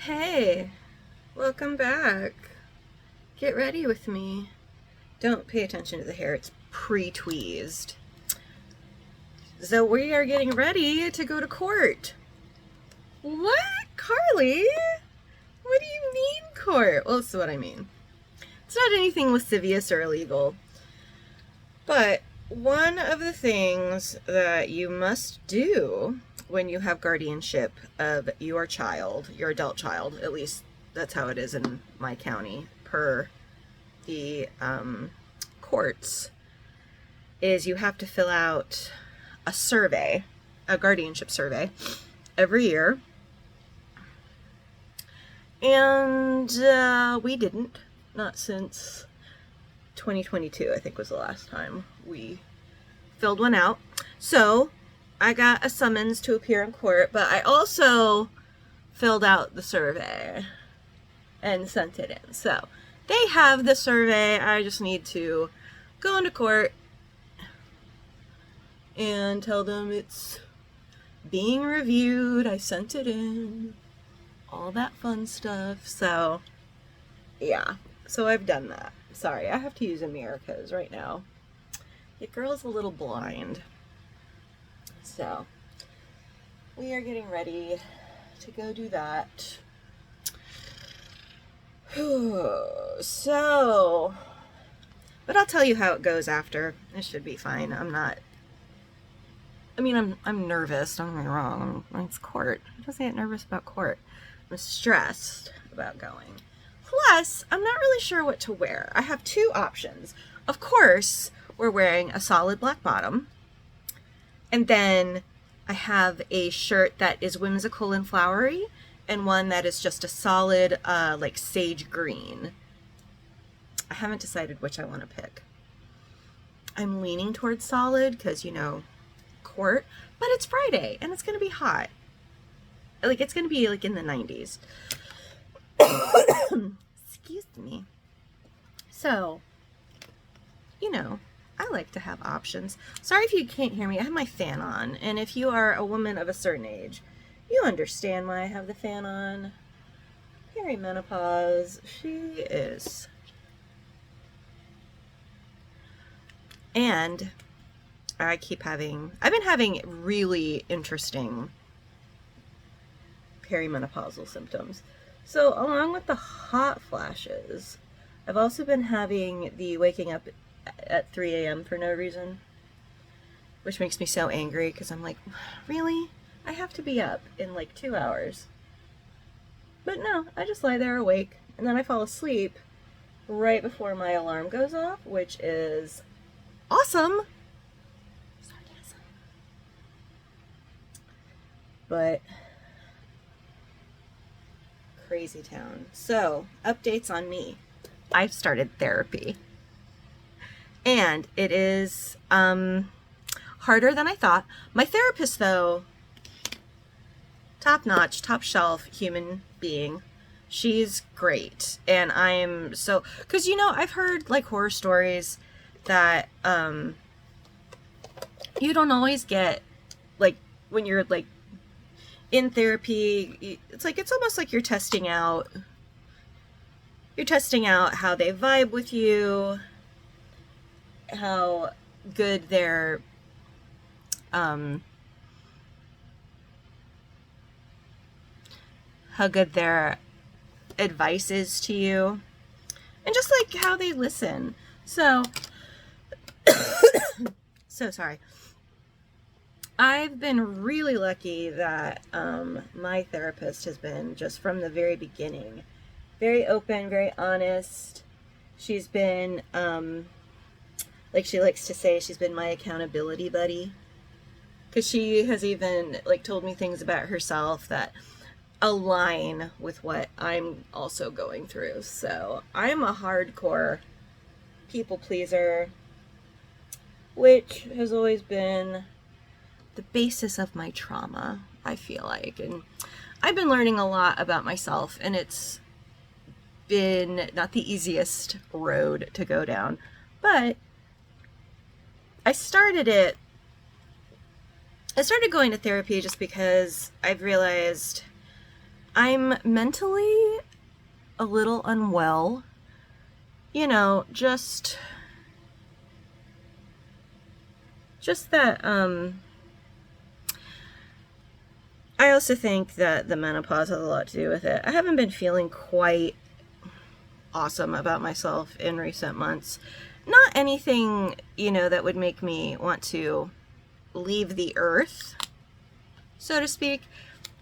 Hey, welcome back. Get ready with me. Don't pay attention to the hair, it's pre-tweezed. So we are getting ready to go to court. What? Carly? What do you mean court? Well, this is what I mean. It's not anything lascivious or illegal. But one of the things that you must do when you have guardianship of your child, your adult child, at least that's how it is in my county, per the courts, is you have to fill out a survey, a guardianship survey, every year. And we didn't, not since 2022, I think was the last time we filled one out. So I got a summons to appear in court, but I also filled out the survey and sent it in. So they have the survey. I just need to go into court and tell them it's being reviewed. I sent it in. All that fun stuff. So yeah, so I've done that. Sorry, I have to use a mirror because right now the girl's a little blind. So we are getting ready to go do that. So, but I'll tell you how it goes after. It should be fine. I'm nervous, don't get me wrong. It's court. Who doesn't get nervous about court? I'm stressed about going. Plus, I'm not really sure what to wear. I have two options. Of course, we're wearing a solid black bottom. And then I have a shirt that is whimsical and flowery, and one that is just a solid, like sage green. I haven't decided which I want to pick. I'm leaning towards solid because, court, but it's Friday and it's going to be hot. Like, it's going to be like in the 90s. Excuse me. So, I like to have options. Sorry if you can't hear me. I have my fan on. And if you are a woman of a certain age, you understand why I have the fan on. Perimenopause. She is. And I've been having really interesting perimenopausal symptoms. So along with the hot flashes, I've also been having the waking up at 3 a.m. for no reason, which makes me so angry because I'm like, really? I have to be up in like 2 hours. But no, I just lie there awake and then I fall asleep right before my alarm goes off, which is awesome. Sarcasm. But crazy town. So, updates on me. I've started therapy. And it is harder than I thought. My therapist, though, top notch, top shelf human being. She's great. And I'm so, because I've heard like horror stories that you don't always get, like, when you're like in therapy, it's almost like you're testing out how they vibe with you, how good their advice is to you, and just like how they listen. So sorry. I've been really lucky that my therapist has been, just from the very beginning, very open, very honest. She's been, like she likes to say, she's been my accountability buddy. Because she has even like told me things about herself that align with what I'm also going through. So I'm a hardcore people pleaser, which has always been the basis of my trauma, I feel like. And I've been learning a lot about myself, and it's been not the easiest road to go down, but I started going to therapy just because I've realized I'm mentally a little unwell. You know, just that, I also think that the menopause has a lot to do with it. I haven't been feeling quite awesome about myself in recent months. Not anything, you know, that would make me want to leave the earth, so to speak.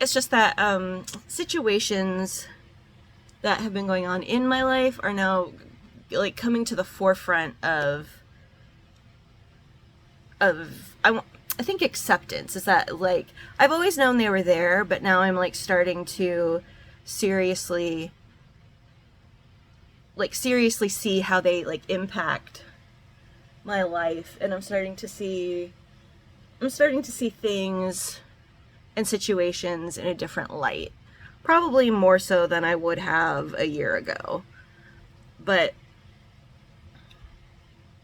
It's just that situations that have been going on in my life are now like coming to the forefront of I think acceptance is that, like, I've always known they were there, but now I'm like starting to seriously see how they like impact my life, and I'm starting to see things and situations in a different light. Probably more so than I would have a year ago. But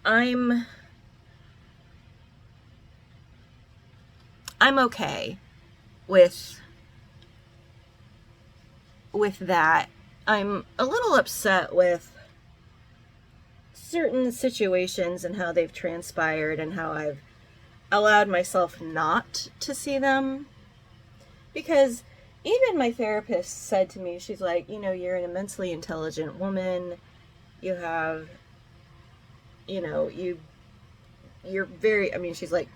I'm okay with that. I'm a little upset with certain situations and how they've transpired and how I've allowed myself not to see them. Because even my therapist said to me, she's like, you know, you're an immensely intelligent woman. You have, you know, you're very, I mean, she's like,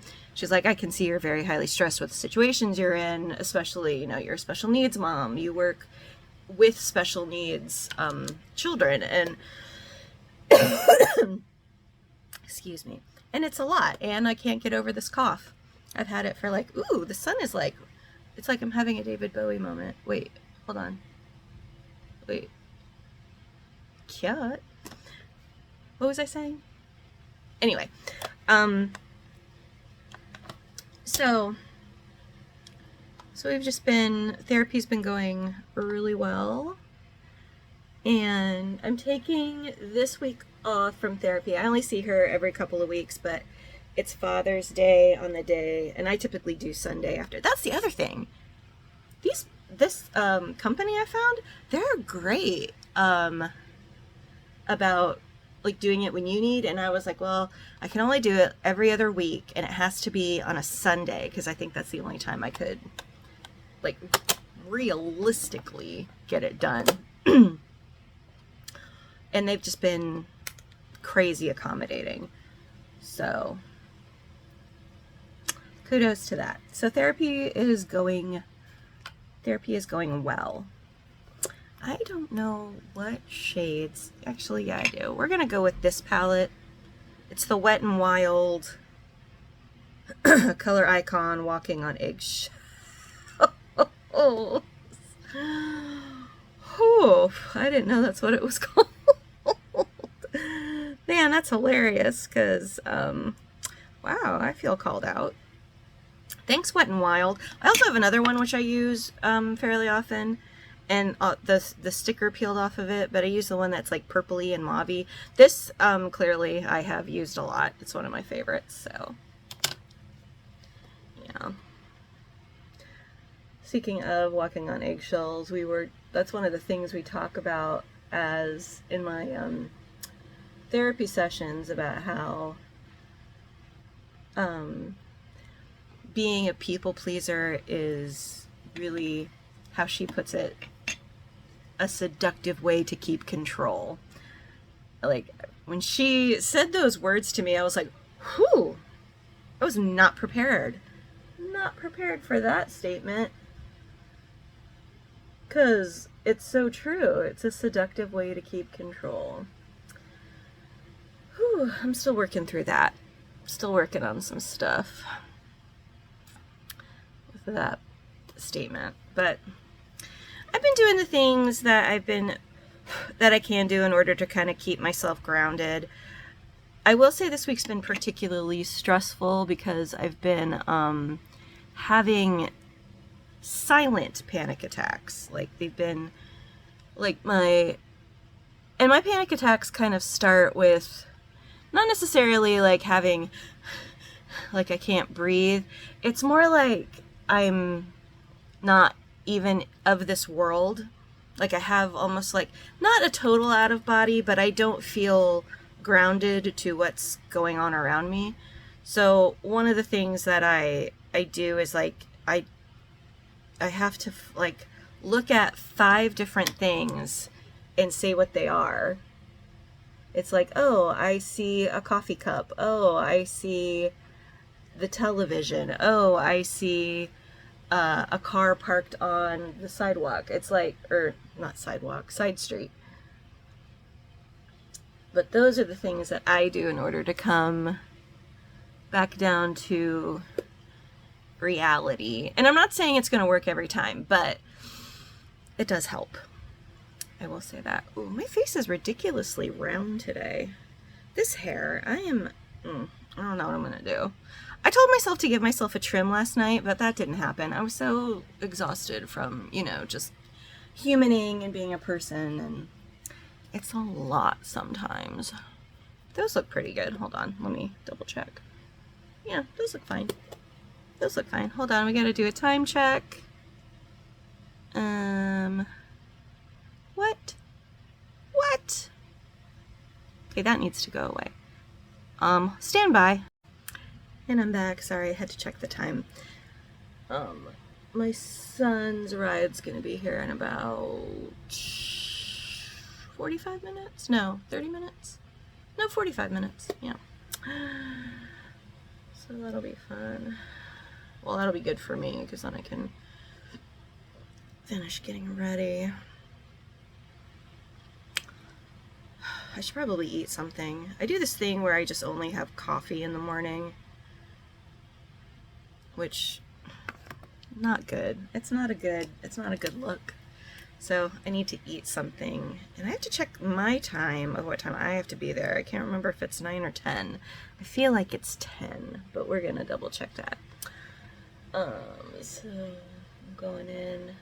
I can see you're very highly stressed with the situations you're in, especially, you know, you're a special needs mom. You work with special needs children, and excuse me, and it's a lot, and I can't get over this cough. I've had it for like, ooh, the sun is like, it's like I'm having a David Bowie moment. Wait, hold on. Wait. Cat? What was I saying? Anyway, so we've just been, therapy's been going really well, and I'm taking this week off from therapy. I only see her every couple of weeks, but it's Father's Day on the day, and I typically do Sunday after. That's the other thing. This company I found, they're great about like doing it when you need, and I was like, well, I can only do it every other week, and it has to be on a Sunday, because I think that's the only time I could like realistically get it done. And they've just been crazy accommodating, so kudos to that. So therapy is going well. I don't know what shades. Actually, yeah, I do. We're going to go with this palette. It's the Wet n Wild Color Icon Walking on Eggshells. Oh, I didn't know that's what it was called. Man, that's hilarious, because, wow, I feel called out. Thanks, Wet n Wild. I also have another one which I use fairly often, and the sticker peeled off of it, but I use the one that's like purpley and mauvey. This clearly I have used a lot. It's one of my favorites, so yeah. Speaking of walking on eggshells, that's one of the things we talk about as in my therapy sessions, about how being a people pleaser is really, how she puts it, a seductive way to keep control. Like, when she said those words to me, I was like, whew, I was not prepared for that statement, because it's so true. It's a seductive way to keep control. Whew, I'm still working through that. Still working on some stuff with that statement, but I've been doing the things that I can do in order to kind of keep myself grounded. I will say this week's been particularly stressful because I've been having silent panic attacks. Like, they've been like my panic attacks kind of start with not necessarily like having, like, I can't breathe. It's more like I'm not even of this world. Like I have almost like, not a total out of body, but I don't feel grounded to what's going on around me. So one of the things that I do is like, I have to like look at 5 different things and say what they are. It's like, oh, I see a coffee cup. Oh, I see the television. Oh, I see a car parked on the sidewalk. It's like, or not sidewalk, side street. But those are the things that I do in order to come back down to reality. And I'm not saying it's going to work every time, but it does help. I will say that. Ooh, my face is ridiculously round today. This hair, I don't know what I'm going to do. I told myself to give myself a trim last night, but that didn't happen. I was so exhausted from, you know, just humaning and being a person, and it's a lot sometimes. Those look pretty good. Hold on, let me double check. Yeah, those look fine. Those look fine. Hold on, we gotta do a time check. What? What? Okay, that needs to go away. Stand by. And I'm back. Sorry, I had to check the time. My son's ride's gonna be here in about 45 minutes? No, 30 minutes? No, 45 minutes, yeah. So that'll be fun. Well, that'll be good for me, because then I can finish getting ready. I should probably eat something. I do this thing where I just only have coffee in the morning, which, not good. It's not a good look. So I need to eat something, and I have to check my time of what time I have to be there. I can't remember if it's 9 or 10. I feel like it's 10, but we're gonna double check that. So I'm going in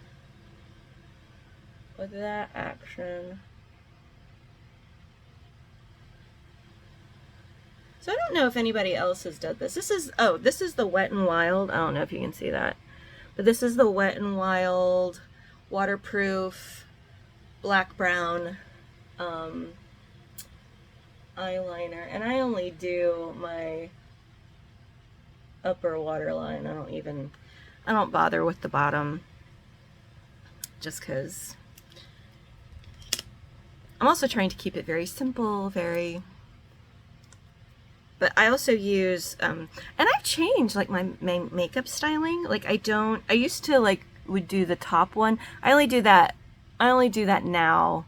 with that action. So I don't know if anybody else has done this. This is the Wet n Wild. I don't know if you can see that, but this is the Wet n Wild waterproof black brown eyeliner, and I only do my upper waterline. I don't bother with the bottom, just because I'm also trying to keep it very simple, but I also use, and I've changed like my makeup styling. Like I used to like would do the top one. I only do that now.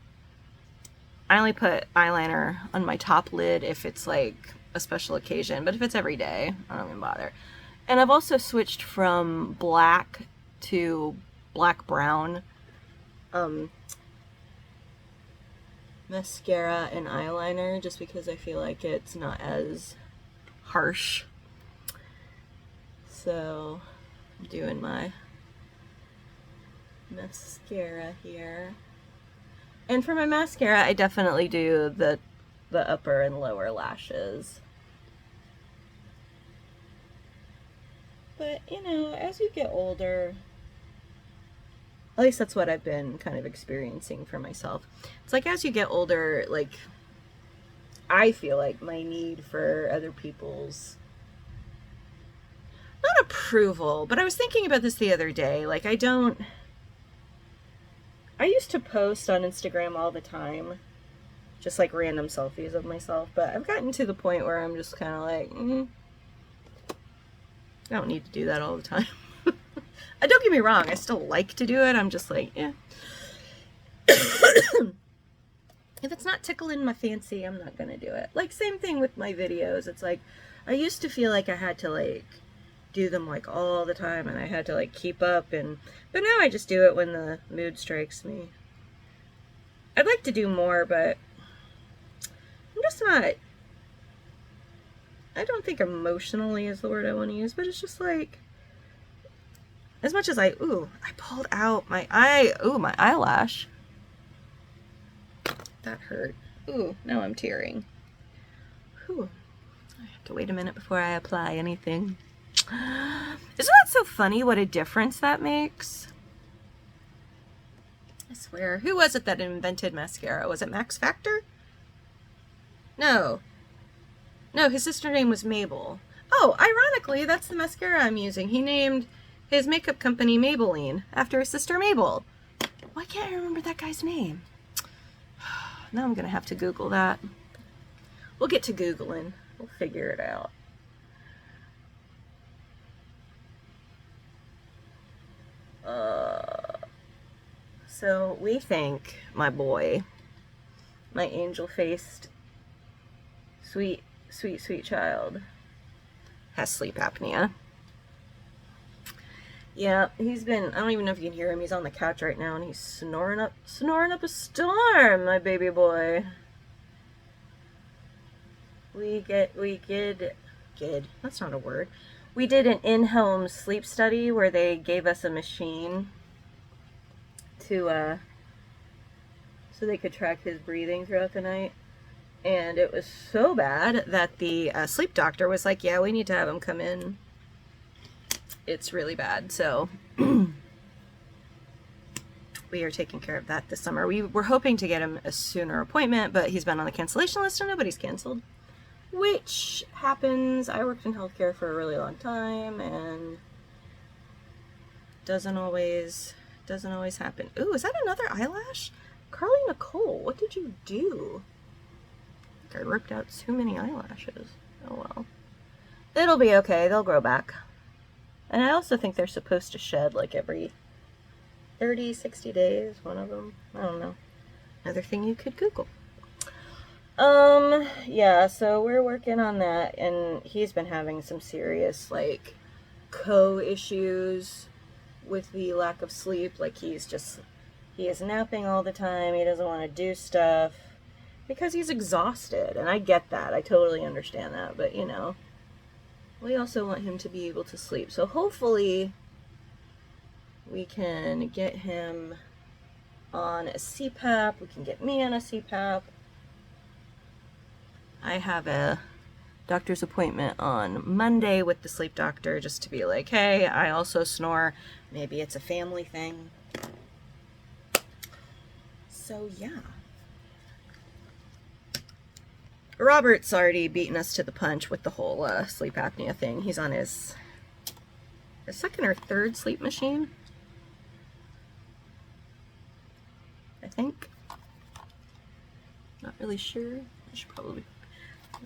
I only put eyeliner on my top lid if it's like a special occasion, but if it's every day, I don't even bother. And I've also switched from black to black brown mascara and eyeliner, just because I feel like it's not as harsh. So I'm doing my mascara here. And for my mascara, I definitely do the upper and lower lashes. But, you know, as you get older, at least that's what I've been kind of experiencing for myself. It's like as you get older, like, I feel like my need for other people's, not approval, but I was thinking about this the other day. Like, I used to post on Instagram all the time, just like random selfies of myself, but I've gotten to the point where I'm just kind of like, I don't need to do that all the time. Don't get me wrong, I still like to do it. I'm just like, yeah. If it's not tickling my fancy, I'm not gonna do it. Like, same thing with my videos. It's like, I used to feel like I had to like do them like all the time, and I had to like keep up, but now I just do it when the mood strikes me. I'd like to do more, but I'm just not, I don't think emotionally is the word I want to use, but it's just like, as much as I pulled out my my eyelash. That hurt. Ooh, now I'm tearing. Whew. I have to wait a minute before I apply anything. Isn't that so funny what a difference that makes? I swear. Who was it that invented mascara? Was it Max Factor? No. No, his sister name was Mabel. Oh, ironically, that's the mascara I'm using. He named his makeup company Maybelline after his sister Mabel. Why can't I remember that guy's name? Now I'm gonna have to Google that. We'll get to Googling. We'll figure it out. So we think my boy, my angel-faced, sweet, sweet, sweet child, has sleep apnea. Yeah, he's been, I don't even know if you can hear him. He's on the couch right now and he's snoring up a storm, my baby boy. That's not a word. We did an in-home sleep study where they gave us a machine to, so they could track his breathing throughout the night. And it was so bad that the sleep doctor was like, yeah, we need to have him come in. It's really bad. So we are taking care of that this summer. We were hoping to get him a sooner appointment, but he's been on the cancellation list and nobody's canceled. Which happens. I worked in healthcare for a really long time and doesn't always happen. Ooh, is that another eyelash? Carly Nicole, what did you do? I think I ripped out too many eyelashes. Oh well. It'll be okay. They'll grow back. And I also think they're supposed to shed like every 30, 60 days, one of them. I don't know. Another thing you could Google. Yeah, so we're working on that, and he's been having some serious, like, issues with the lack of sleep. Like, he is napping all the time. He doesn't want to do stuff because he's exhausted, and I get that. I totally understand that, but, you know, we also want him to be able to sleep. So hopefully we can get him on a CPAP. We can get me on a CPAP. I have a doctor's appointment on Monday with the sleep doctor just to be like, hey, I also snore. Maybe it's a family thing. So, yeah. Robert's already beaten us to the punch with the whole sleep apnea thing. He's on his second or third sleep machine, I think. Not really sure.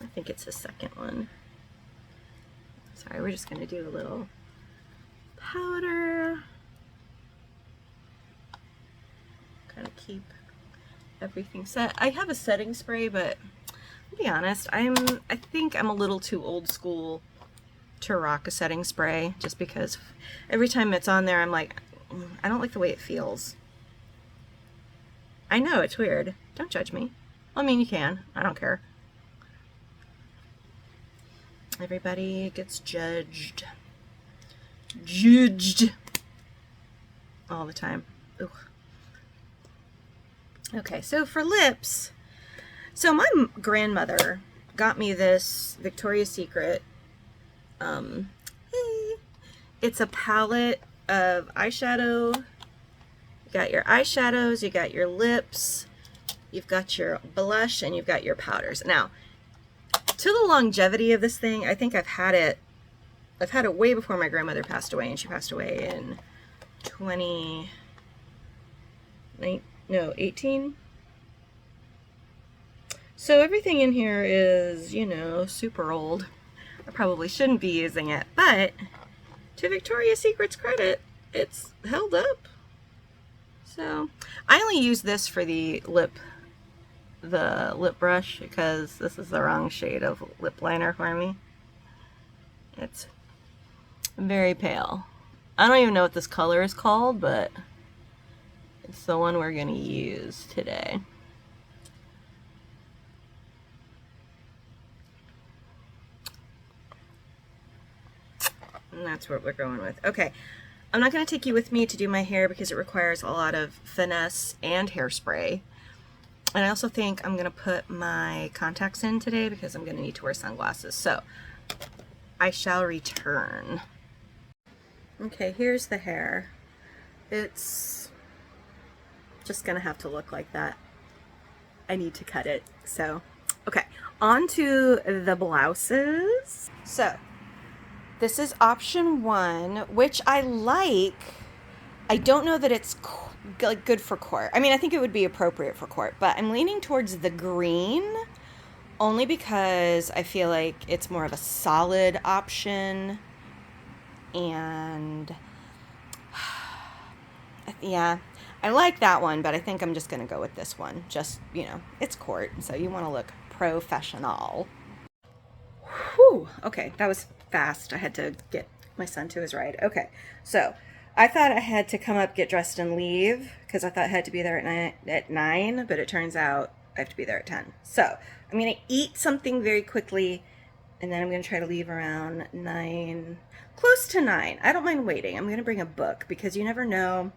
I think it's his second one. Sorry, we're just gonna do a little powder. Kind of keep everything set. I have a setting spray, but to be honest, I think I'm a little too old school to rock a setting spray, just because every time it's on there, I'm like, I don't like the way it feels. I know, it's weird. Don't judge me. I mean, you can. I don't care. Everybody gets judged. All the time. Ugh. Okay, so for lips, so my grandmother got me this Victoria's Secret. It's a palette of eyeshadow. You got your eyeshadows, you got your lips, you've got your blush, and you've got your powders. Now, to the longevity of this thing, I think I've had it way before my grandmother passed away, and she passed away in 18. So everything in here is, you know, super old. I probably shouldn't be using it, but to Victoria's Secret's credit, it's held up. So I only use this for the lip brush because this is the wrong shade of lip liner for me. It's very pale. I don't even know what this color is called, but it's the one we're gonna use today. And that's what we're going with. Okay, I'm not going to take you with me to do my hair because it requires a lot of finesse and hairspray. And I also think I'm going to put my contacts in today because I'm going to need to wear sunglasses. So, I shall return. Okay, here's the hair. It's just gonna have to look like that. I need to cut it. So, okay, on to the blouses. So, this is option 1, which I like. I don't know that it's like good for court. I mean, I think it would be appropriate for court, but I'm leaning towards the green only because I feel like it's more of a solid option. And yeah, I like that one, but I think I'm just going to go with this one. Just, you know, it's court, so you want to look professional. Whew, okay, that was fast. I had to get my son to his ride. Okay, so I thought I had to come up, get dressed, and leave because I thought I had to be there at 9, but it turns out I have to be there at 10. So I'm going to eat something very quickly, and then I'm going to try to leave around 9, close to 9. I don't mind waiting. I'm going to bring a book because you never know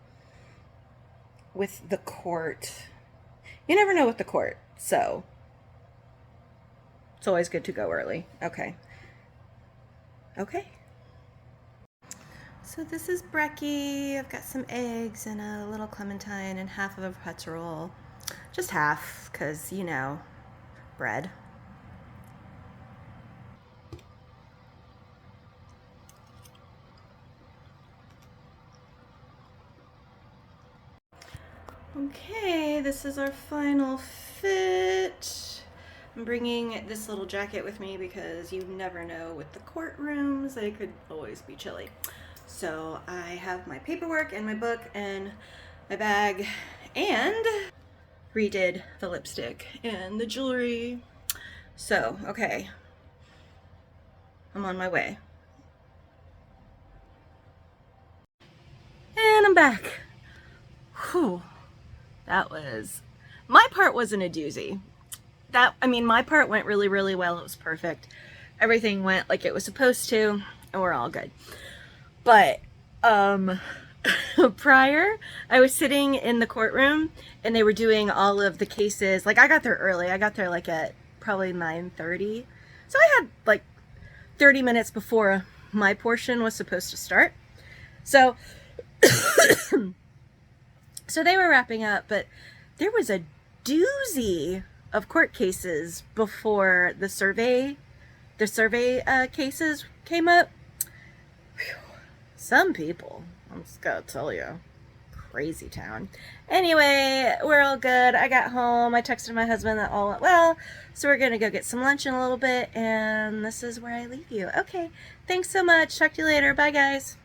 with the court. You never know with the court, so it's always good to go early. Okay. Okay. So this is brekkie. I've got some eggs and a little clementine and half of a pretzel. Just half, because, you know, bread. Okay, this is our final fit. I'm bringing this little jacket with me because you never know with the courtrooms, they could always be chilly. So I have my paperwork and my book and my bag, and redid the lipstick and the jewelry. So, okay, I'm on my way. And I'm back. Whew. That was, my part wasn't a doozy. I mean, my part went really, really well. It was perfect. Everything went like it was supposed to, and we're all good. But, prior, I was sitting in the courtroom, and they were doing all of the cases. Like, I got there early. I got there, like, at probably 9:30. So I had, like, 30 minutes before my portion was supposed to start. So, so they were wrapping up, but there was a doozy of court cases before the survey cases came up. Whew. Some people, I'm just gonna tell you, crazy town. Anyway, we're all good. I got home. I texted my husband that all went well. So we're gonna go get some lunch in a little bit, and this is where I leave you. Okay, thanks so much. Talk to you later. Bye, guys.